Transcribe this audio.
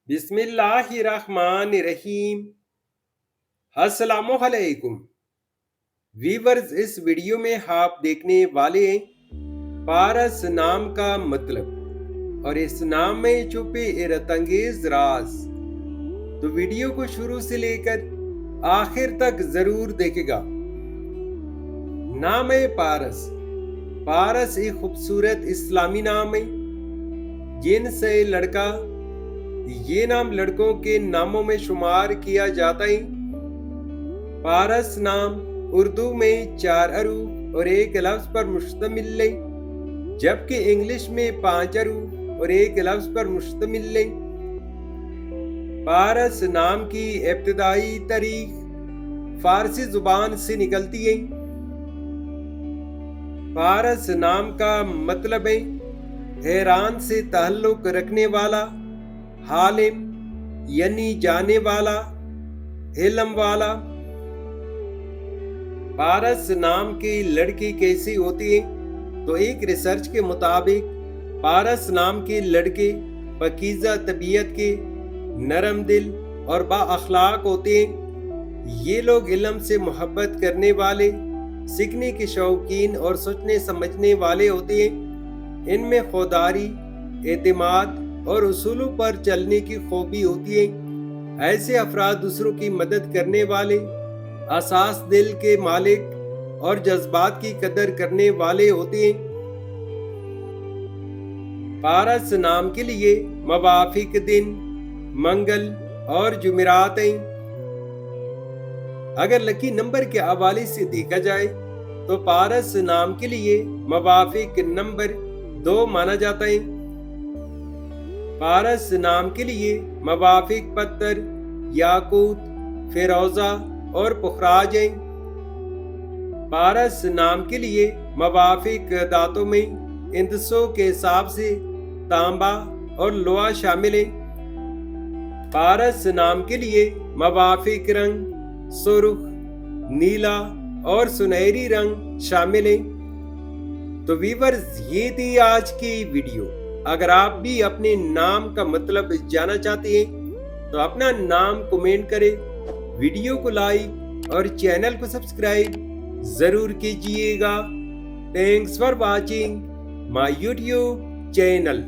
بسم اللہ الرحمن الرحیم۔ السلام علیکم ویورز، اس ویڈیو میں آپ دیکھنے والے ہیں پارس نام کا مطلب اور اس نام میں چھپے حیرت انگیز راز۔ تو ویڈیو کو شروع سے لے کر آخر تک ضرور دیکھے گا۔ نام پارس۔ پارس ایک خوبصورت اسلامی نام ہے جن سے لڑکا، یہ نام لڑکوں کے ناموں میں شمار کیا جاتا ہے۔ پارس نام اردو میں 4 حروف اور 1 لفظ پر مشتمل ہے، جبکہ انگلش میں 5 حروف اور 1 لفظ پر مشتمل ہے۔ پارس نام کی ابتدائی تاریخ فارسی زبان سے نکلتی ہے۔ پارس نام کا مطلب ہے ایران سے تعلق رکھنے والا، عالم یعنی جانے والا، علم والا۔ پارس نام کی لڑکی کیسی ہوتی ہے؟ تو ایک ریسرچ کے مطابق پارس نام کے لڑکے پاکیزہ طبیعت کے، نرم دل اور با اخلاق ہوتے ہیں۔ یہ لوگ علم سے محبت کرنے والے، سیکھنے کے شوقین اور سوچنے سمجھنے والے ہوتے ہیں۔ ان میں خودداری، اعتماد اور اصولوں پر چلنے کی خوبی ہوتی ہے۔ ایسے افراد دوسروں کی مدد کرنے والے، حساس دل کے مالک اور جذبات کی قدر کرنے والے ہوتے ہیں۔ پارس نام کے لیے موافق دن منگل اور جمعرات ہیں۔ اگر لکی نمبر کے حوالے سے دیکھا جائے تو پارس نام کے لیے موافق نمبر 2 مانا جاتا ہے۔ پارس نام کے لیے موافق پتھر یاقوت، فیروزہ اور پخراج ہیں۔ پارس نام کے لیے موافق دھاتوں میں اندسوں کے حساب سے تانبا اور لوہا شامل ہیں۔ پارس نام کے لیے موافق رنگ سرخ، نیلا اور سنہری رنگ شامل ہیں۔ تو ویورز، یہ تھی آج کی ویڈیو۔ اگر آپ بھی اپنے نام کا مطلب جاننا چاہتے ہیں تو اپنا نام کمنٹ کریں، ویڈیو کو لائک اور چینل کو سبسکرائب ضرور کیجئے گا۔ Thanks for watching my YouTube channel.